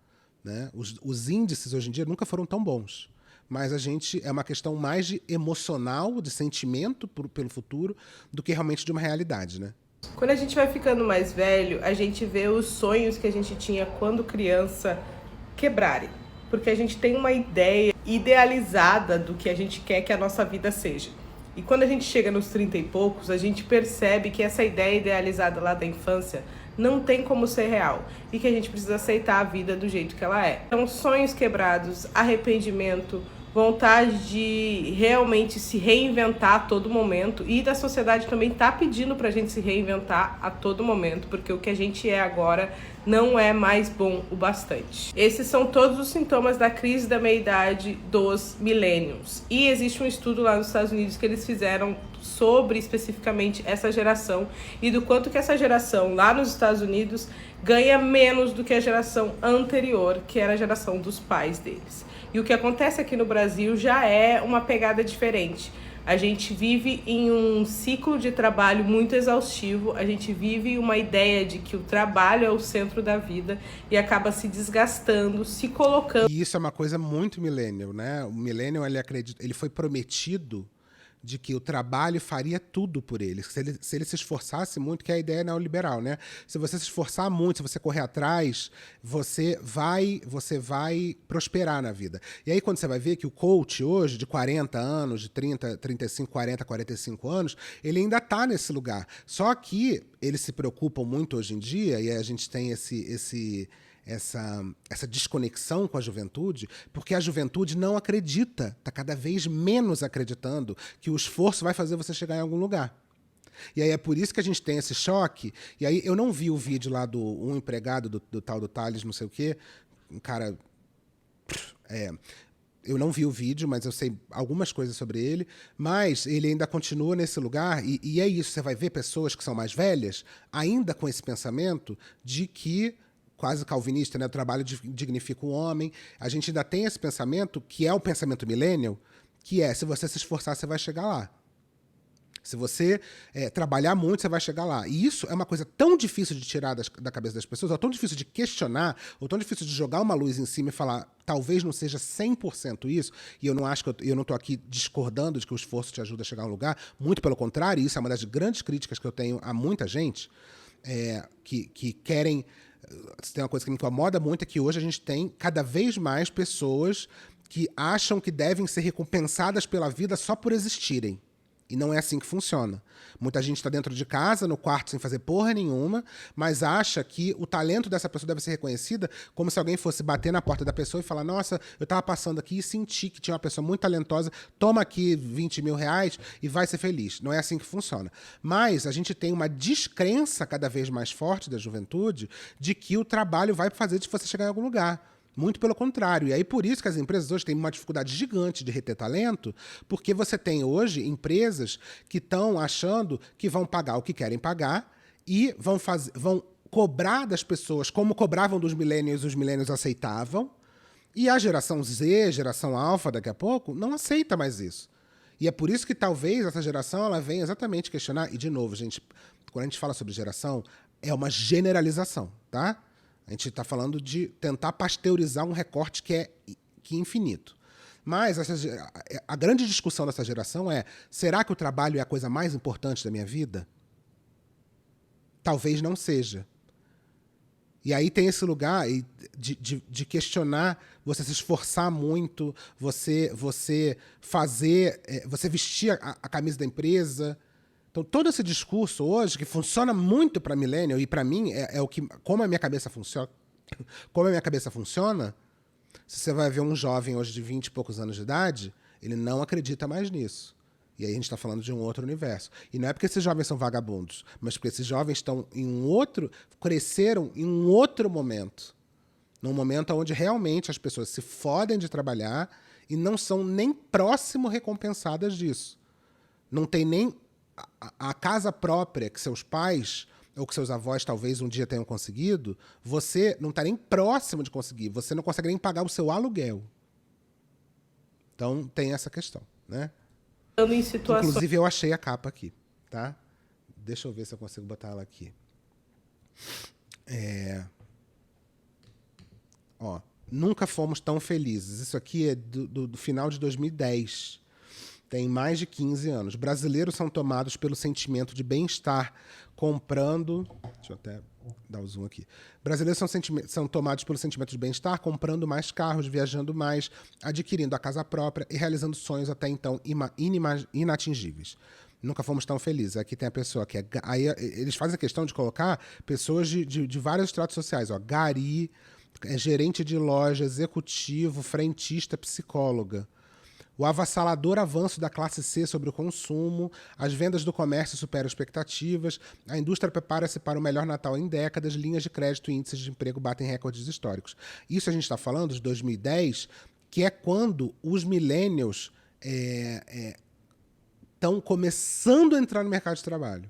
né? Os índices hoje em dia nunca foram tão bons. Mas é uma questão mais de emocional, de sentimento pelo futuro, do que realmente de uma realidade, né? Quando a gente vai ficando mais velho, a gente vê os sonhos que a gente tinha quando criança quebrarem. Porque a gente tem uma ideia idealizada do que a gente quer que a nossa vida seja. E quando a gente chega nos 30 e poucos, a gente percebe que essa ideia idealizada lá da infância não tem como ser real e que a gente precisa aceitar a vida do jeito que ela é. Então, sonhos quebrados, arrependimento, vontade de realmente se reinventar a todo momento, e da sociedade também tá pedindo pra gente se reinventar a todo momento, porque o que a gente é agora não é mais bom o bastante. Esses são todos os sintomas da crise da meia-idade dos millennials. E existe um estudo lá nos Estados Unidos que eles fizeram sobre especificamente essa geração e do quanto que essa geração lá nos Estados Unidos ganha menos do que a geração anterior, que era a geração dos pais deles. E o que acontece aqui no Brasil já é uma pegada diferente. A gente vive em um ciclo de trabalho muito exaustivo, a gente vive uma ideia de que o trabalho é o centro da vida e acaba se desgastando, se colocando. E isso é uma coisa muito millennial, né? O millennial, ele foi prometido de que o trabalho faria tudo por ele. Se ele se esforçasse muito, que é a ideia neoliberal, né? Se você se esforçar muito, se você correr atrás, você vai prosperar na vida. E aí, quando você vai ver que o coach hoje, de 40 anos, de 30, 35, 40, 45 anos, ele ainda está nesse lugar. Só que eles se preocupam muito hoje em dia, e a gente tem essa desconexão com a juventude, porque a juventude não acredita, está cada vez menos acreditando que o esforço vai fazer você chegar em algum lugar. E aí é por isso que a gente tem esse choque. E aí eu não vi o vídeo lá do um empregado do tal do Thales, não sei o quê, um cara... eu não vi o vídeo, mas eu sei algumas coisas sobre ele, mas ele ainda continua nesse lugar, e é isso, você vai ver pessoas que são mais velhas, ainda com esse pensamento de que quase calvinista, né? O trabalho dignifica o homem. A gente ainda tem esse pensamento, que é o pensamento millennial, que é, se você se esforçar, você vai chegar lá. Se você trabalhar muito, você vai chegar lá. E isso é uma coisa tão difícil de tirar da cabeça das pessoas, ou tão difícil de questionar, ou tão difícil de jogar uma luz em cima e falar, talvez não seja 100% isso, e eu não acho que eu não estou aqui discordando de que o esforço te ajuda a chegar a um lugar, muito pelo contrário, isso é uma das grandes críticas que eu tenho a muita gente, que querem... Se tem uma coisa que me incomoda muito, é que hoje a gente tem cada vez mais pessoas que acham que devem ser recompensadas pela vida só por existirem. E não é assim que funciona. Muita gente está dentro de casa, no quarto, sem fazer porra nenhuma, mas acha que o talento dessa pessoa deve ser reconhecida como se alguém fosse bater na porta da pessoa e falar, nossa, eu estava passando aqui e senti que tinha uma pessoa muito talentosa, toma aqui 20 mil reais e vai ser feliz. Não é assim que funciona. Mas a gente tem uma descrença cada vez mais forte da juventude de que o trabalho vai fazer de você chegar em algum lugar. Muito pelo contrário. E aí por isso que as empresas hoje têm uma dificuldade gigante de reter talento, porque você tem hoje empresas que estão achando que vão pagar o que querem pagar e vão cobrar das pessoas como cobravam dos millennials, os millennials aceitavam, e a geração Z, geração alfa daqui a pouco, não aceita mais isso. E é por isso que talvez essa geração ela venha exatamente questionar, e de novo, gente, quando a gente fala sobre geração, é uma generalização, tá? A gente está falando de tentar pasteurizar um recorte que é infinito. Mas a grande discussão dessa geração é, será que o trabalho é a coisa mais importante da minha vida? Talvez não seja. E aí tem esse lugar de questionar, você se esforçar muito, você vestir a camisa da empresa. Então, todo esse discurso hoje, que funciona muito para millennial, e para mim, como a minha cabeça funciona, se você vai ver um jovem hoje de 20 e poucos anos de idade, ele não acredita mais nisso. E aí a gente está falando de um outro universo. E não é porque esses jovens são vagabundos, mas porque esses jovens cresceram em um outro momento. Num momento onde realmente as pessoas se fodem de trabalhar e não são nem próximo recompensadas disso. Não tem nem a casa própria que seus pais ou que seus avós talvez um dia tenham conseguido, você não está nem próximo de conseguir. Você não consegue nem pagar o seu aluguel. Então, tem essa questão, né? Em situações... Inclusive, eu achei a capa aqui, tá? Deixa eu ver se eu consigo botar ela aqui. Nunca fomos tão felizes. Isso aqui é do final de 2010. Tem mais de 15 anos. Brasileiros são tomados pelo sentimento de bem-estar comprando... Deixa eu até dar o zoom aqui. Brasileiros são tomados pelo sentimento de bem-estar comprando mais carros, viajando mais, adquirindo a casa própria e realizando sonhos até então inatingíveis. Nunca fomos tão felizes. Aqui tem a pessoa que é... Aí eles fazem a questão de colocar pessoas de vários estratos sociais. Gari, gerente de loja, executivo, frentista, psicóloga. O avassalador avanço da classe C sobre o consumo, as vendas do comércio superam expectativas, a indústria prepara-se para o melhor Natal em décadas, linhas de crédito e índices de emprego batem recordes históricos. Isso a gente está falando de 2010, que é quando os millennials estão começando a entrar no mercado de trabalho.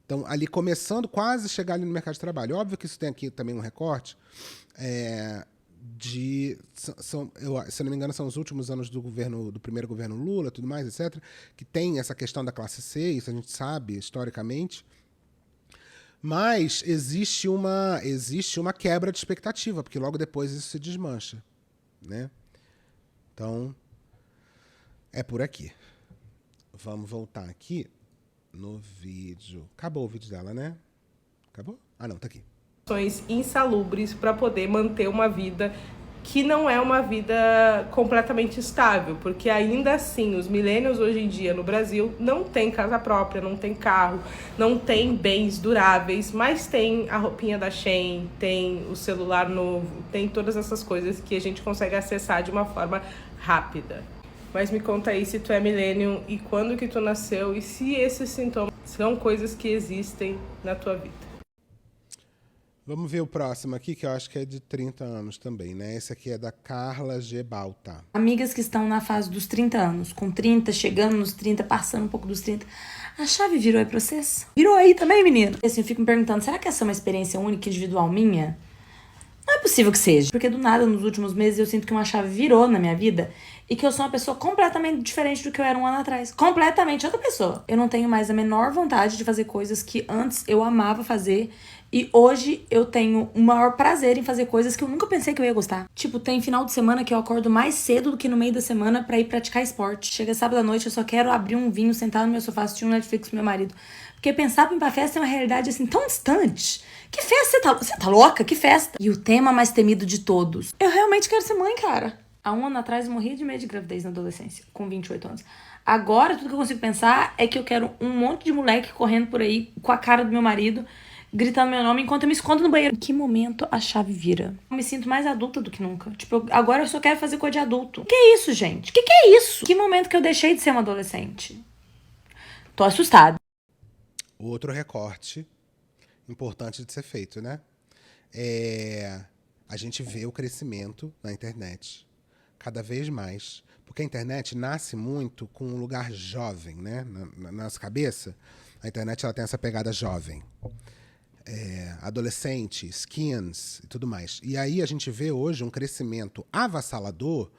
Então, ali começando, quase chegar ali no mercado de trabalho. Óbvio que isso tem aqui também um recorte, se eu não me engano, são os últimos anos do primeiro governo Lula, tudo mais, etc., que tem essa questão da classe C, isso a gente sabe historicamente. Mas existe uma quebra de expectativa, porque logo depois isso se desmancha, né? Então, é por aqui. Vamos voltar aqui no vídeo. Acabou o vídeo dela, né? Acabou? Ah, não, tá aqui. Insalubres para poder manter uma vida que não é uma vida completamente estável, porque ainda assim os millennials hoje em dia no Brasil não tem casa própria, não tem carro, não tem bens duráveis, mas tem a roupinha da Shein, tem o celular novo, tem todas essas coisas que a gente consegue acessar de uma forma rápida. Mas me conta aí se tu é millennial e quando que tu nasceu e se esses sintomas são coisas que existem na tua vida. Vamos ver o próximo aqui, que eu acho que é de 30 anos também, né? Esse aqui é da Carla G. Balta. Amigas que estão na fase dos 30 anos, com 30, chegando nos 30, passando um pouco dos 30. A chave virou aí pra vocês? Virou aí também, menino? Assim, eu fico me perguntando, será que essa é uma experiência única, individual minha? Não é possível que seja. Porque do nada, nos últimos meses, eu sinto que uma chave virou na minha vida e que eu sou uma pessoa completamente diferente do que eu era um ano atrás. Completamente outra pessoa. Eu não tenho mais a menor vontade de fazer coisas que antes eu amava fazer. E hoje eu tenho o maior prazer em fazer coisas que eu nunca pensei que eu ia gostar. Tipo, tem final de semana que eu acordo mais cedo do que no meio da semana pra ir praticar esporte. Chega sábado à noite, eu só quero abrir um vinho, sentar no meu sofá, assistir um Netflix com meu marido. Porque pensar pra ir pra festa é uma realidade assim tão distante. Que festa? Você tá louca? Que festa? E o tema mais temido de todos. Eu realmente quero ser mãe, cara. Há um ano atrás eu morria de medo de gravidez na adolescência, com 28 anos. Agora tudo que eu consigo pensar é que eu quero um monte de moleque correndo por aí com a cara do meu marido, gritando meu nome enquanto eu me escondo no banheiro. Em que momento a chave vira? Eu me sinto mais adulta do que nunca. Tipo, agora eu só quero fazer coisa de adulto. Que é isso, gente? Que é isso? Que momento que eu deixei de ser uma adolescente? Tô assustada. Outro recorte importante de ser feito, né? A gente vê o crescimento na internet cada vez mais. Porque a internet nasce muito com um lugar jovem, né? Na nossa cabeça, a internet ela tem essa pegada jovem. Adolescente, skins e tudo mais. E aí a gente vê hoje um crescimento avassalador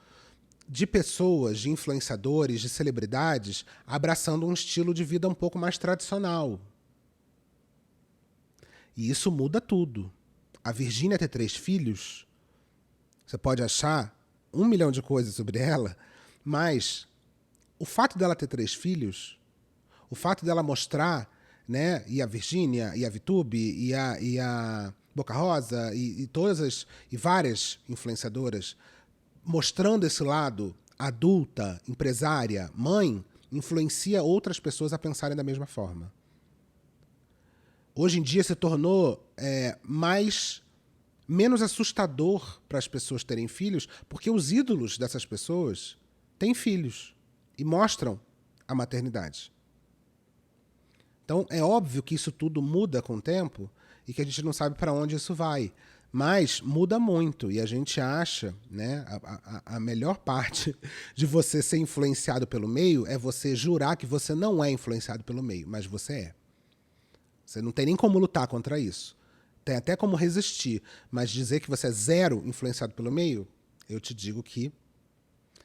de pessoas, de influenciadores, de celebridades abraçando um estilo de vida um pouco mais tradicional. E isso muda tudo. A Virgínia ter 3 filhos, você pode achar 1 milhão de coisas sobre ela, mas o fato dela ter 3 filhos, o fato dela mostrar, né, e a Virgínia, e a Vitube, e a Boca Rosa, e todas e várias influenciadoras mostrando esse lado adulta, empresária, mãe, influencia outras pessoas a pensarem da mesma forma. Hoje em dia se tornou menos assustador para as pessoas terem filhos, porque os ídolos dessas pessoas têm filhos e mostram a maternidade. Então, é óbvio que isso tudo muda com o tempo e que a gente não sabe para onde isso vai. Mas muda muito e a gente acha, né, a melhor parte de você ser influenciado pelo meio é você jurar que você não é influenciado pelo meio, mas você é. Você não tem nem como lutar contra isso. Tem até como resistir, mas dizer que você é zero influenciado pelo meio, eu te digo que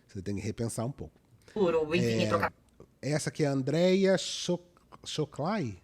você tem que repensar um pouco. Essa aqui é a Andrea Choclay.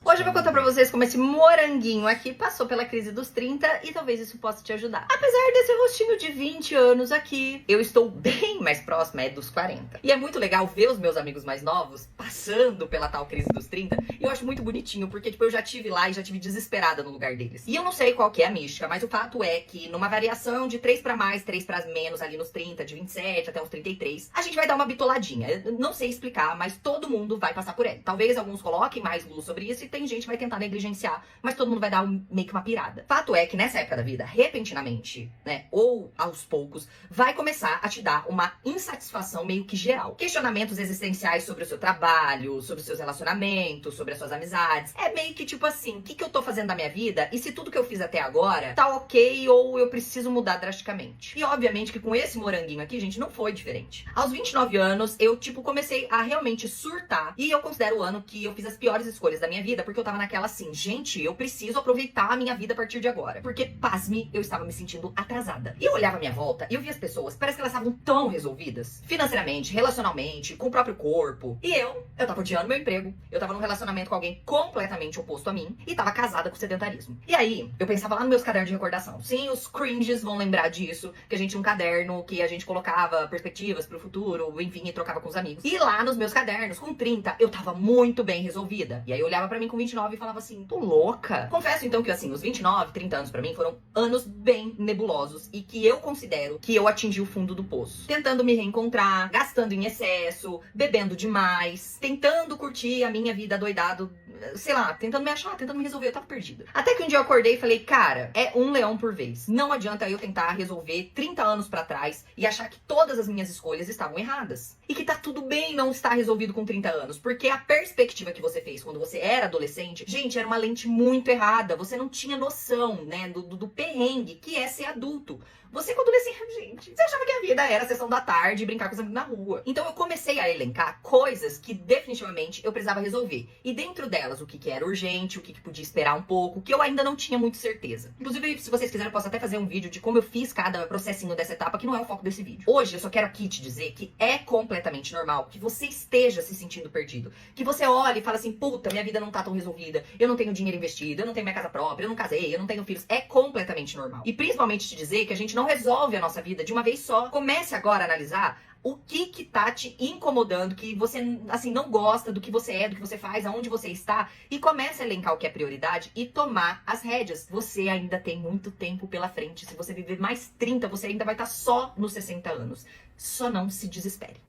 Hoje eu vou contar pra vocês como esse moranguinho aqui passou pela crise dos 30 e talvez isso possa te ajudar. Apesar desse rostinho de 20 anos aqui, eu estou bem mais próxima dos 40. E é muito legal ver os meus amigos mais novos passando pela tal crise dos 30. E eu acho muito bonitinho, porque tipo, eu já tive lá e já tive desesperada no lugar deles. E eu não sei qual que é a mística, mas o fato é que numa variação de 3 pra mais, 3 pra menos ali nos 30, de 27 até os 33, a gente vai dar uma bitoladinha. Eu não sei explicar, mas todo mundo vai passar por ela. Talvez alguns coloquem mais luz sobre isso e tem gente que vai tentar negligenciar, mas todo mundo vai dar meio que uma pirada. Fato é que nessa época da vida, repentinamente, né, ou aos poucos, vai começar a te dar uma insatisfação meio que geral. Questionamentos existenciais sobre o seu trabalho, sobre os seus relacionamentos, sobre as suas amizades. É meio que tipo assim, o que eu tô fazendo da minha vida e se tudo que eu fiz até agora tá ok ou eu preciso mudar drasticamente. E obviamente que com esse moranguinho aqui, gente, não foi diferente. Aos 29 anos, eu tipo comecei a realmente surtar e eu considero o ano que eu fiz as piores escolhas da minha vida, porque eu tava naquela assim, gente, eu preciso aproveitar a minha vida a partir de agora. Porque, pasme, eu estava me sentindo atrasada. E eu olhava à minha volta e eu via as pessoas, parece que elas estavam tão resolvidas. Financeiramente, relacionalmente, com o próprio corpo. E eu tava odiando meu emprego. Eu tava num relacionamento com alguém completamente oposto a mim. E tava casada com sedentarismo. E aí, eu pensava lá nos meus cadernos de recordação. Sim, os cringes vão lembrar disso. Que a gente tinha um caderno que a gente colocava perspectivas pro futuro, enfim, e trocava com os amigos. E lá nos meus cadernos, com 30, eu tava muito bem resolvida. E aí eu olhava pra mim com 29 e falava assim, tô louca. Confesso então que assim, os 29, 30 anos pra mim foram anos bem nebulosos e que eu considero que eu atingi o fundo do poço. Tentando me reencontrar, gastando em excesso, bebendo demais, tentando curtir a minha vida doidado, sei lá, tentando me achar, tentando me resolver, eu tava perdida. Até que um dia eu acordei e falei, cara, é um leão por vez. Não adianta eu tentar resolver 30 anos pra trás e achar que todas as minhas escolhas estavam erradas. E que tá tudo bem não estar resolvido com 30 anos, porque a perspectiva que você fez quando você era adolescente, gente, era uma lente muito errada. Você não tinha noção, né, do perrengue que é ser adulto. Você, quando adolescente, gente, você achava que a vida era a sessão da tarde e brincar com os amigos na rua. Então eu comecei a elencar coisas que definitivamente eu precisava resolver. E dentro delas, o que era urgente, o que podia esperar um pouco, que eu ainda não tinha muito certeza. Inclusive, se vocês quiserem, eu posso até fazer um vídeo de como eu fiz cada processinho dessa etapa, que não é o foco desse vídeo. Hoje, eu só quero aqui te dizer que é completamente normal que você esteja se sentindo perdido. Que você olhe e fala assim, puta, minha vida não tá tão resolvida, eu não tenho dinheiro investido, eu não tenho minha casa própria, eu não casei, eu não tenho filhos. É completamente normal. E principalmente te dizer que a gente não resolve a nossa vida de uma vez só. Comece agora a analisar o que tá te incomodando, que você, assim, não gosta do que você é, do que você faz, aonde você está, e comece a elencar o que é prioridade e tomar as rédeas. Você ainda tem muito tempo pela frente. Se você viver mais 30, você ainda vai estar só nos 60 anos. Só não se desespere.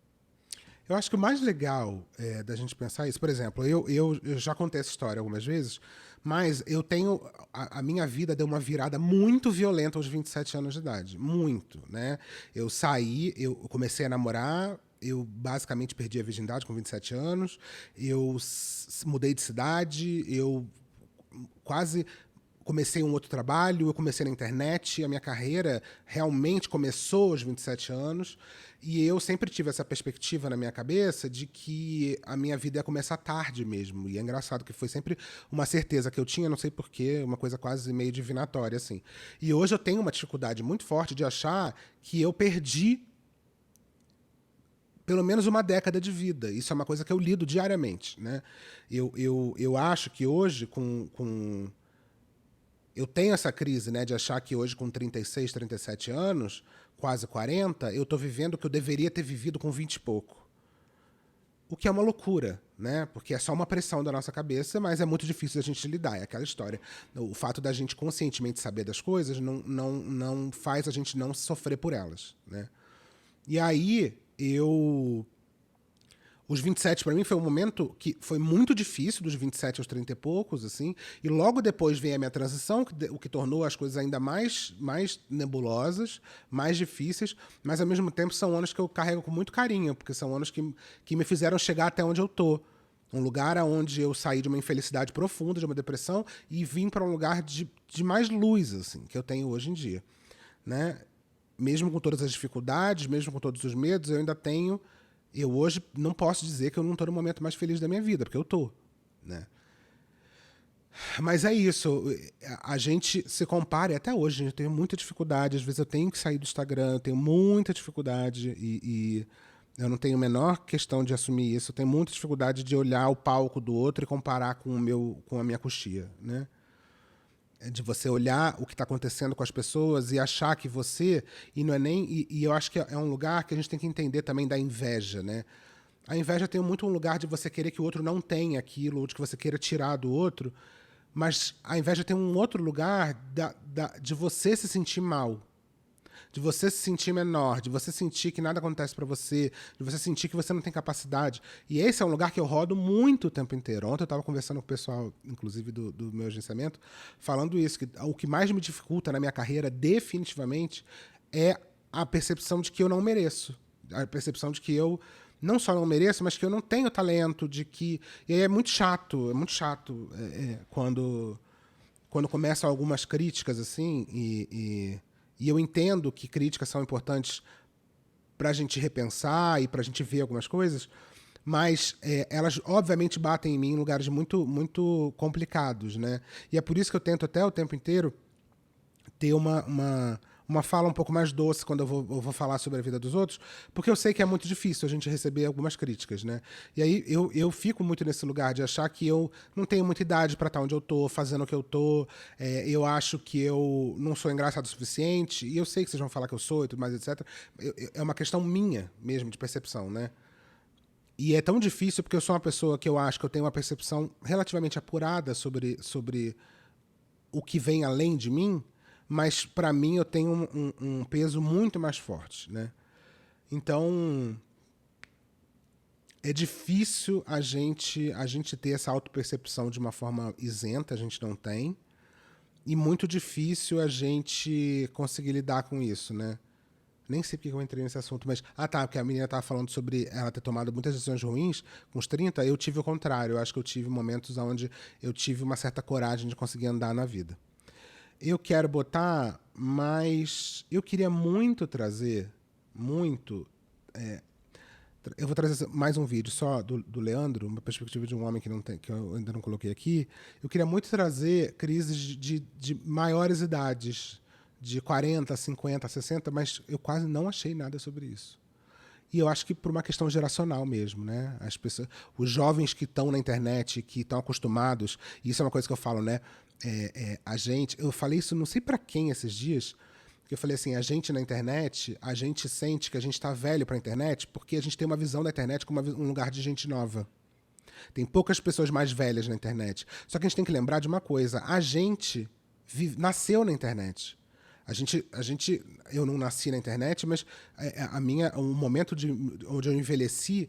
Eu acho que o mais legal da gente pensar isso, por exemplo, eu já contei essa história algumas vezes, mas eu tenho. A minha vida deu uma virada muito violenta aos 27 anos de idade. Muito, né? Eu saí, eu comecei a namorar, eu basicamente perdi a virgindade com 27 anos, eu mudei de cidade, eu quase comecei um outro trabalho, eu comecei na internet, a minha carreira realmente começou aos 27 anos, e eu sempre tive essa perspectiva na minha cabeça de que a minha vida ia começar tarde mesmo, e é engraçado que foi sempre uma certeza que eu tinha, não sei porquê, uma coisa quase meio divinatória, assim. E hoje eu tenho uma dificuldade muito forte de achar que eu perdi pelo menos uma década de vida. Isso é uma coisa que eu lido diariamente, né? Eu acho que hoje, eu tenho essa crise, né, de achar que hoje, com 36, 37 anos, quase 40, eu estou vivendo o que eu deveria ter vivido com 20 e pouco. O que é uma loucura, né? Porque é só uma pressão da nossa cabeça, mas é muito difícil a gente lidar. É aquela história. O fato da gente conscientemente saber das coisas não faz a gente não sofrer por elas, né? E aí, os 27, para mim, foi um momento que foi muito difícil, dos 27 aos 30 e poucos, assim, e logo depois veio a minha transição, o que tornou as coisas ainda mais nebulosas, mais difíceis, mas, ao mesmo tempo, são anos que eu carrego com muito carinho, porque são anos que me fizeram chegar até onde eu tô. Um lugar onde eu saí de uma infelicidade profunda, de uma depressão, e vim para um lugar de mais luz, assim, que eu tenho hoje em dia, né? Mesmo com todas as dificuldades, mesmo com todos os medos, eu ainda tenho... Eu hoje não posso dizer que eu não estou no momento mais feliz da minha vida, porque eu estou, né? Mas é isso, a gente se compara, e até hoje eu tenho muita dificuldade, às vezes eu tenho que sair do Instagram, eu tenho muita dificuldade, e eu não tenho a menor questão de assumir isso, eu tenho muita dificuldade de olhar o palco do outro e comparar com a minha coxia, né? De você olhar o que está acontecendo com as pessoas e achar que você... E não é nem... E eu acho que é um lugar que a gente tem que entender também da inveja, né? A inveja tem muito um lugar de você querer que o outro não tenha aquilo, ou de que você queira tirar do outro, mas a inveja tem um outro lugar de você se sentir mal, de você se sentir menor, de você sentir que nada acontece para você, de você sentir que você não tem capacidade. E esse é um lugar que eu rodo muito o tempo inteiro. Ontem eu estava conversando com o pessoal, inclusive do meu agenciamento, falando isso, que o que mais me dificulta na minha carreira, definitivamente, é a percepção de que eu não mereço. A percepção de que eu não só não mereço, mas que eu não tenho talento, de que... E aí é muito chato quando começam algumas críticas, assim, e eu entendo que críticas são importantes para a gente repensar e para a gente ver algumas coisas, Mas elas, obviamente, batem em mim em lugares muito, muito complicados, né? E é por isso que eu tento até o tempo inteiro ter uma fala um pouco mais doce quando eu vou falar sobre a vida dos outros, porque eu sei que é muito difícil a gente receber algumas críticas, né? E aí eu fico muito nesse lugar de achar que eu não tenho muita idade para estar onde eu tô, fazendo o que eu tô, eu acho que eu não sou engraçado o suficiente, e eu sei que vocês vão falar que eu sou e tudo mais, etc. É uma questão minha mesmo, de percepção, né? E é tão difícil porque eu sou uma pessoa que eu acho que eu tenho uma percepção relativamente apurada sobre o que vem além de mim, mas para mim eu tenho um peso muito mais forte, né? Então é difícil a gente ter essa autopercepção de uma forma isenta, a gente não tem, e muito difícil a gente conseguir lidar com isso, né? Nem sei porque eu entrei nesse assunto, mas... porque a menina estava falando sobre ela ter tomado muitas decisões ruins com os 30, eu tive o contrário. Eu acho que eu tive momentos onde eu tive uma certa coragem de conseguir andar na vida. Eu quero botar mais... Eu queria muito trazer... eu vou trazer mais um vídeo só do Leandro, uma perspectiva de um homem que eu ainda não coloquei aqui. Eu queria muito trazer crises de maiores idades, de 40, 50, 60, mas eu quase não achei nada sobre isso. E eu acho que por uma questão geracional mesmo, né? As pessoas, os jovens que estão na internet, que estão acostumados, e isso é uma coisa que eu falo, né? Eu falei isso não sei para quem esses dias, que eu falei assim, a gente na internet, a gente sente que a gente está velho para a internet porque a gente tem uma visão da internet como um lugar de gente nova. Tem poucas pessoas mais velhas na internet. Só que a gente tem que lembrar de uma coisa, a gente nasceu na internet. Eu não nasci na internet, mas o momento onde eu envelheci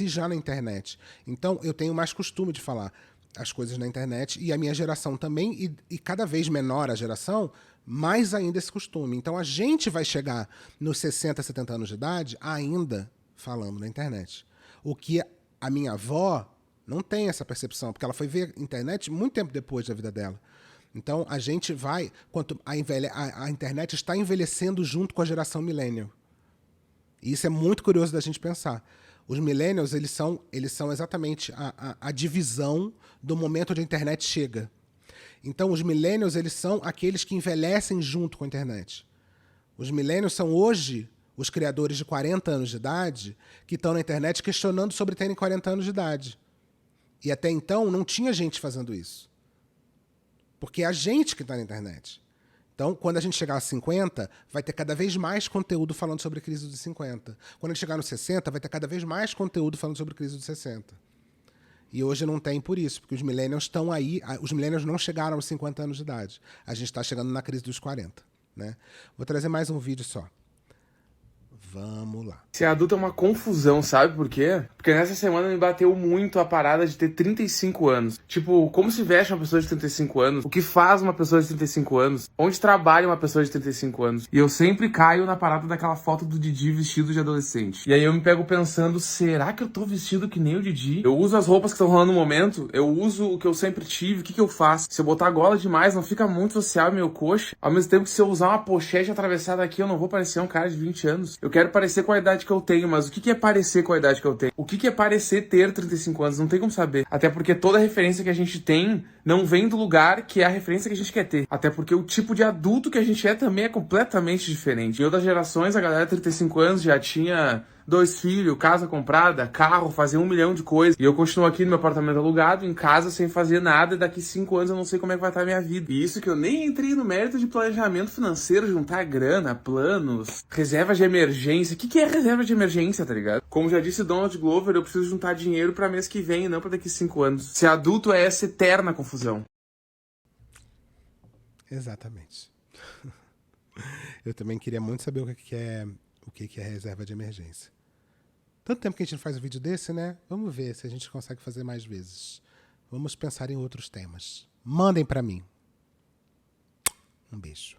já na internet. Então, eu tenho mais costume de falar as coisas na internet, e a minha geração também, e cada vez menor a geração, mais ainda esse costume. Então, a gente vai chegar nos 60, 70 anos de idade ainda falando na internet. O que a minha avó não tem essa percepção, porque ela foi ver internet muito tempo depois da vida dela. Então, a gente vai... A internet está envelhecendo junto com a geração millennial. E isso é muito curioso da gente pensar. Os millennials, eles são exatamente a divisão do momento onde a internet chega. Então, os millennials, eles são aqueles que envelhecem junto com a internet. Os millennials são, hoje, os criadores de 40 anos de idade que estão na internet questionando sobre terem 40 anos de idade. E até então, não tinha gente fazendo isso. Porque é a gente que está na internet. Então, quando a gente chegar a 50, vai ter cada vez mais conteúdo falando sobre a crise dos 50. Quando a gente chegar nos 60, vai ter cada vez mais conteúdo falando sobre a crise dos 60. E hoje não tem por isso, porque os millennials estão aí, os millennials não chegaram aos 50 anos de idade. A gente está chegando na crise dos 40. Né? Vou trazer mais um vídeo só. Vamos lá. Ser adulto é uma confusão, sabe por quê? Porque nessa semana me bateu muito a parada de ter 35 anos. Tipo, como se veste uma pessoa de 35 anos? O que faz uma pessoa de 35 anos? Onde trabalha uma pessoa de 35 anos? E eu sempre caio na parada daquela foto do Didi vestido de adolescente. E aí eu me pego pensando, será que eu tô vestido que nem o Didi? Eu uso as roupas que estão rolando no momento? Eu uso o que eu sempre tive? O que eu faço? Se eu botar gola demais, não fica muito social meu coxa? Ao mesmo tempo que se eu usar uma pochete atravessada aqui, eu não vou parecer um cara de 20 anos. Eu quero parecer com a idade que eu tenho, mas o que é parecer com a idade que eu tenho? O que é parecer ter 35 anos? Não tem como saber. Até porque toda referência que a gente tem não vem do lugar que é a referência que a gente quer ter. Até porque o tipo de adulto que a gente é também é completamente diferente. Em outras gerações, a galera de 35 anos já tinha 2 filhos, casa comprada, carro, fazia 1 milhão de coisas. E eu continuo aqui no meu apartamento alugado, em casa, sem fazer nada, e daqui 5 anos eu não sei como é que vai estar a minha vida. E isso que eu nem entrei no mérito de planejamento financeiro, juntar grana, planos, reserva de emergência. O que é reserva de emergência, tá ligado? Como já disse Donald Glover, eu preciso juntar dinheiro pra mês que vem e não pra daqui 5 anos. Ser adulto é essa eterna confusão. Exatamente. Eu também queria muito saber o que é reserva de emergência. Tanto tempo que a gente não faz um vídeo desse, né? Vamos ver se a gente consegue fazer mais vezes. Vamos pensar em outros temas. Mandem pra mim. Um beijo.